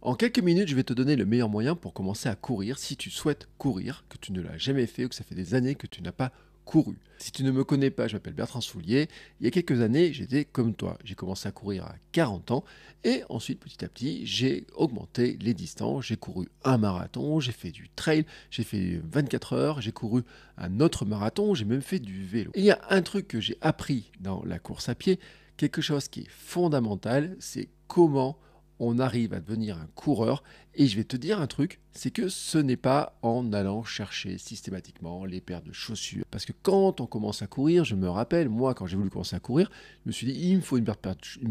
En quelques minutes, je vais te donner le meilleur moyen pour commencer à courir si tu souhaites courir, que tu ne l'as jamais fait ou que ça fait des années que tu n'as pas couru. Si tu ne me connais pas, je m'appelle Bertrand Soulier. Il y a quelques années, j'étais comme toi. J'ai commencé à courir à 40 ans et ensuite, petit à petit, j'ai augmenté les distances. J'ai couru un marathon, j'ai fait du trail, j'ai fait 24 heures, j'ai couru un autre marathon, j'ai même fait du vélo. Et il y a un truc que j'ai appris dans la course à pied, quelque chose qui est fondamental, c'est comment on arrive à devenir un coureur. Et je vais te dire un truc, c'est que ce n'est pas en allant chercher systématiquement les paires de chaussures. Parce que quand on commence à courir, je me rappelle, moi, quand j'ai voulu commencer à courir, je me suis dit, il me faut une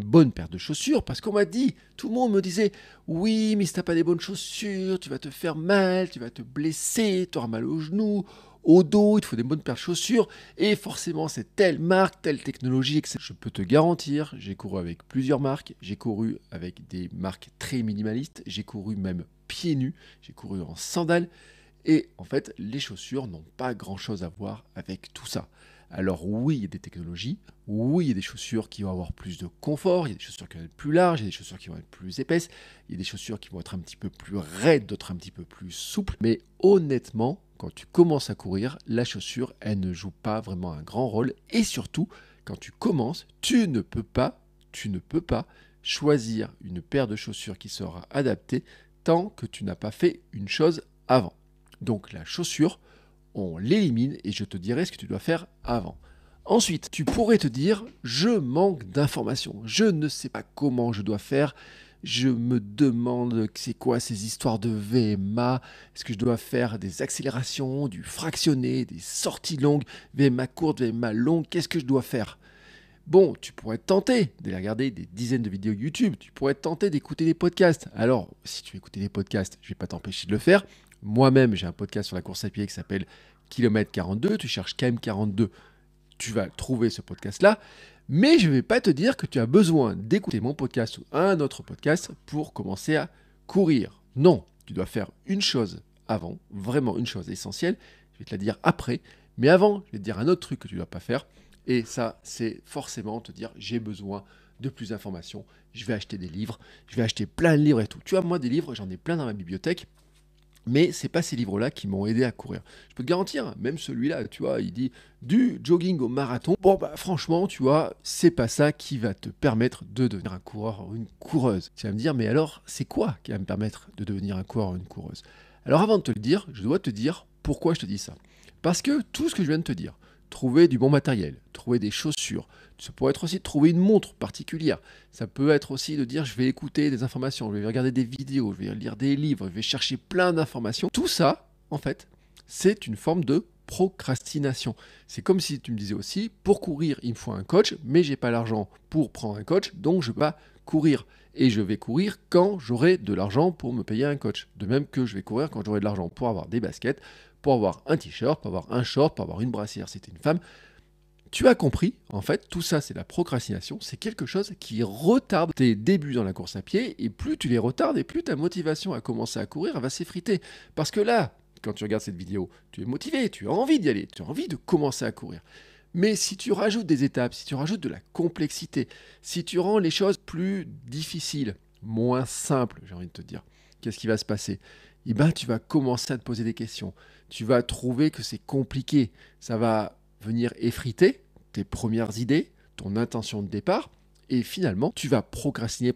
bonne paire de chaussures. Parce qu'on m'a dit, tout le monde me disait, oui, mais si t'as pas des bonnes chaussures, tu vas te faire mal, tu vas te blesser, tu auras mal aux genoux, au dos, il te faut des bonnes paires de chaussures, et forcément c'est telle marque, telle technologie, etc. Je peux te garantir, j'ai couru avec plusieurs marques, j'ai couru avec des marques très minimalistes, j'ai couru même pieds nus, j'ai couru en sandales, et en fait les chaussures n'ont pas grand chose à voir avec tout ça. Alors oui, il y a des technologies, oui, il y a des chaussures qui vont avoir plus de confort, il y a des chaussures qui vont être plus larges, il y a des chaussures qui vont être plus épaisses, il y a des chaussures qui vont être un petit peu plus raides, d'autres un petit peu plus souples, mais honnêtement, quand tu commences à courir, la chaussure, elle ne joue pas vraiment un grand rôle. Et surtout, quand tu commences, tu ne peux pas choisir une paire de chaussures qui sera adaptée tant que tu n'as pas fait une chose avant. Donc la chaussure, on l'élimine et je te dirai ce que tu dois faire avant. Ensuite, tu pourrais te dire, je manque d'informations, je ne sais pas comment je dois faire, je me demande c'est quoi ces histoires de VMA, est-ce que je dois faire des accélérations, du fractionné, des sorties longues, VMA courte, VMA longue, qu'est-ce que je dois faire? Bon, tu pourrais te tenter d'aller regarder des dizaines de vidéos YouTube, tu pourrais te tenter d'écouter des podcasts. Alors, si tu veux écouter des podcasts, je ne vais pas t'empêcher de le faire. Moi-même, j'ai un podcast sur la course à pied qui s'appelle Kilomètre 42, tu cherches KM42, tu vas trouver ce podcast-là. Mais je ne vais pas te dire que tu as besoin d'écouter mon podcast ou un autre podcast pour commencer à courir. Non, tu dois faire une chose avant, vraiment une chose essentielle. Je vais te la dire après. Mais avant, je vais te dire un autre truc que tu ne dois pas faire. Et ça, c'est forcément te dire, j'ai besoin de plus d'informations. Je vais acheter des livres, je vais acheter plein de livres et tout. Tu vois, moi, des livres, j'en ai plein dans ma bibliothèque. Mais c'est pas ces livres-là qui m'ont aidé à courir. Je peux te garantir, même celui-là, tu vois, il dit du jogging au marathon. Bon, bah franchement, tu vois, c'est pas ça qui va te permettre de devenir un coureur ou une coureuse. Tu vas me dire, mais alors, c'est quoi qui va me permettre de devenir un coureur ou une coureuse? Alors avant de te le dire, je dois te dire pourquoi je te dis ça. Parce que tout ce que je viens de te dire, trouver du bon matériel, trouver des chaussures, ça pourrait être aussi de trouver une montre particulière. Ça peut être aussi de dire je vais écouter des informations, je vais regarder des vidéos, je vais lire des livres, je vais chercher plein d'informations. Tout ça, en fait, c'est une forme de procrastination. C'est comme si tu me disais aussi, pour courir, il me faut un coach, mais j'ai pas l'argent pour prendre un coach, donc je vais pas courir. Et je vais courir quand j'aurai de l'argent pour me payer un coach. De même que je vais courir quand j'aurai de l'argent pour avoir des baskets, pour avoir un t-shirt, pour avoir un short, pour avoir une brassière si tu es une femme. Tu as compris, en fait, tout ça c'est la procrastination, c'est quelque chose qui retarde tes débuts dans la course à pied, et plus tu les retardes, et plus ta motivation à commencer à courir va s'effriter. Parce que là, quand tu regardes cette vidéo, tu es motivé, tu as envie d'y aller, tu as envie de commencer à courir. Mais si tu rajoutes des étapes, si tu rajoutes de la complexité, si tu rends les choses plus difficiles, moins simples, j'ai envie de te dire, qu'est-ce qui va se passer? Eh bien, tu vas commencer à te poser des questions. Tu vas trouver que c'est compliqué. Ça va venir effriter tes premières idées, ton intention de départ, et finalement, tu vas procrastiner,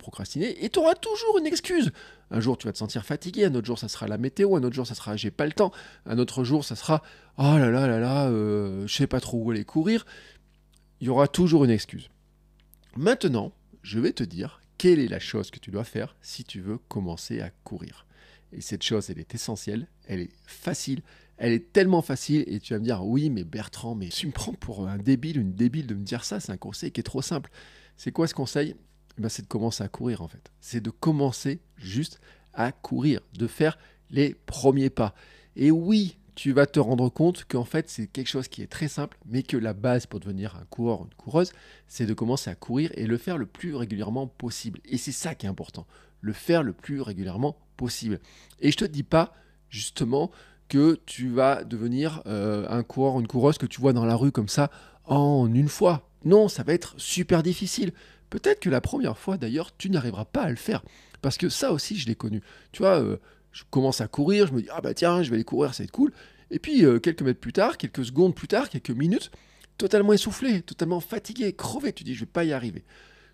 et tu auras toujours une excuse. Un jour, tu vas te sentir fatigué, un autre jour, ça sera la météo, un autre jour, ça sera j'ai pas le temps, un autre jour, ça sera oh là là, je sais pas trop où aller courir. Il y aura toujours une excuse. Maintenant, je vais te dire quelle est la chose que tu dois faire si tu veux commencer à courir. Et cette chose, elle est essentielle, elle est facile, elle est tellement facile, et tu vas me dire, oui, mais Bertrand, mais tu me prends pour un débile, une débile de me dire ça, c'est un conseil qui est trop simple. C'est quoi ce conseil? C'est de commencer à courir en fait. C'est de commencer juste à courir, de faire les premiers pas. Et oui, tu vas te rendre compte qu'en fait, c'est quelque chose qui est très simple, mais que la base pour devenir un coureur ou une coureuse, c'est de commencer à courir et le faire le plus régulièrement possible. Et c'est ça qui est important, le faire le plus régulièrement possible. Et je te dis pas, justement, que tu vas devenir un coureur ou une coureuse que tu vois dans la rue comme ça en une fois. Non, ça va être super difficile. Peut-être que la première fois, d'ailleurs, tu n'arriveras pas à le faire. Parce que ça aussi, je l'ai connu. Tu vois, je commence à courir, je me dis, ah bah tiens, je vais aller courir, ça va être cool. Et puis, quelques mètres plus tard, quelques secondes plus tard, quelques minutes, totalement essoufflé, totalement fatigué, crevé, tu dis, je vais pas y arriver.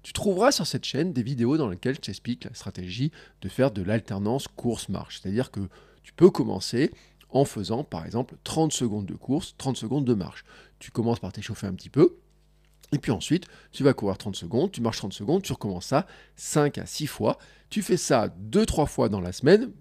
Tu trouveras sur cette chaîne des vidéos dans lesquelles je t'explique la stratégie de faire de l'alternance course-marche. C'est-à-dire que tu peux commencer en faisant, par exemple, 30 secondes de course, 30 secondes de marche. Tu commences par t'échauffer un petit peu, et puis ensuite, tu vas courir 30 secondes, tu marches 30 secondes, tu recommences ça 5 à 6 fois. Tu fais ça 2-3 fois dans la semaine,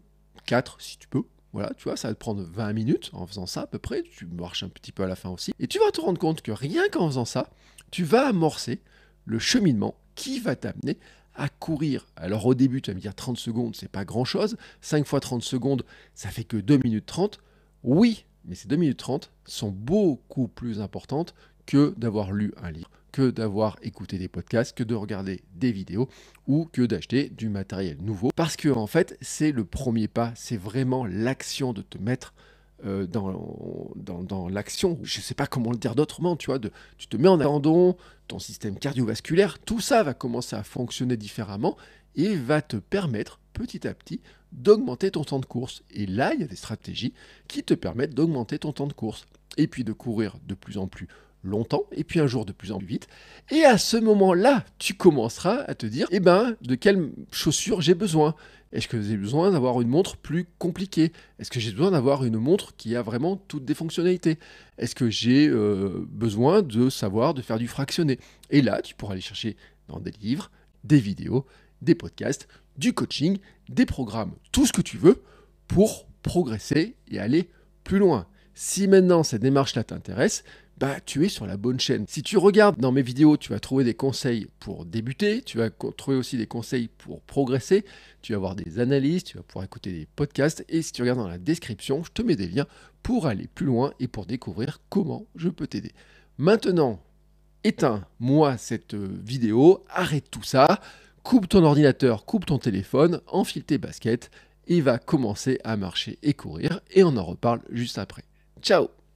4 si tu peux. Voilà, tu vois, ça va te prendre 20 minutes en faisant ça à peu près. Tu marches un petit peu à la fin aussi. Et tu vas te rendre compte que rien qu'en faisant ça, tu vas amorcer le cheminement qui va t'amener à courir. Alors au début, tu vas me dire 30 secondes, c'est pas grand-chose. 5 fois 30 secondes, ça fait que 2 minutes 30. Oui, mais ces 2 minutes 30 sont beaucoup plus importantes que d'avoir lu un livre, que d'avoir écouté des podcasts, que de regarder des vidéos ou que d'acheter du matériel nouveau. Parce que en fait, c'est le premier pas, c'est vraiment l'action de te mettre dans l'action. Je ne sais pas comment le dire d'autrement, tu vois, tu te mets en abandon, ton système cardiovasculaire, tout ça va commencer à fonctionner différemment et va te permettre petit à petit d'augmenter ton temps de course. Et là, il y a des stratégies qui te permettent d'augmenter ton temps de course. Et puis de courir de plus en plus longtemps, et puis un jour de plus en plus vite. Et à ce moment-là, tu commenceras à te dire, eh ben, de quelles chaussures j'ai besoin? Est-ce que j'ai besoin d'avoir une montre plus compliquée? Est-ce que j'ai besoin d'avoir une montre qui a vraiment toutes des fonctionnalités? Est-ce que j'ai besoin de savoir de faire du fractionné? Et là, tu pourras aller chercher dans des livres, des vidéos, des podcasts, du coaching, des programmes, tout ce que tu veux pour progresser et aller plus loin. Si maintenant cette démarche-là t'intéresse, bah, tu es sur la bonne chaîne. Si tu regardes dans mes vidéos, tu vas trouver des conseils pour débuter, tu vas trouver aussi des conseils pour progresser, tu vas avoir des analyses, tu vas pouvoir écouter des podcasts, et si tu regardes dans la description, je te mets des liens pour aller plus loin et pour découvrir comment je peux t'aider. Maintenant, éteins-moi cette vidéo, arrête tout ça, coupe ton ordinateur, coupe ton téléphone, enfile tes baskets et va commencer à marcher et courir, et on en reparle juste après. Ciao!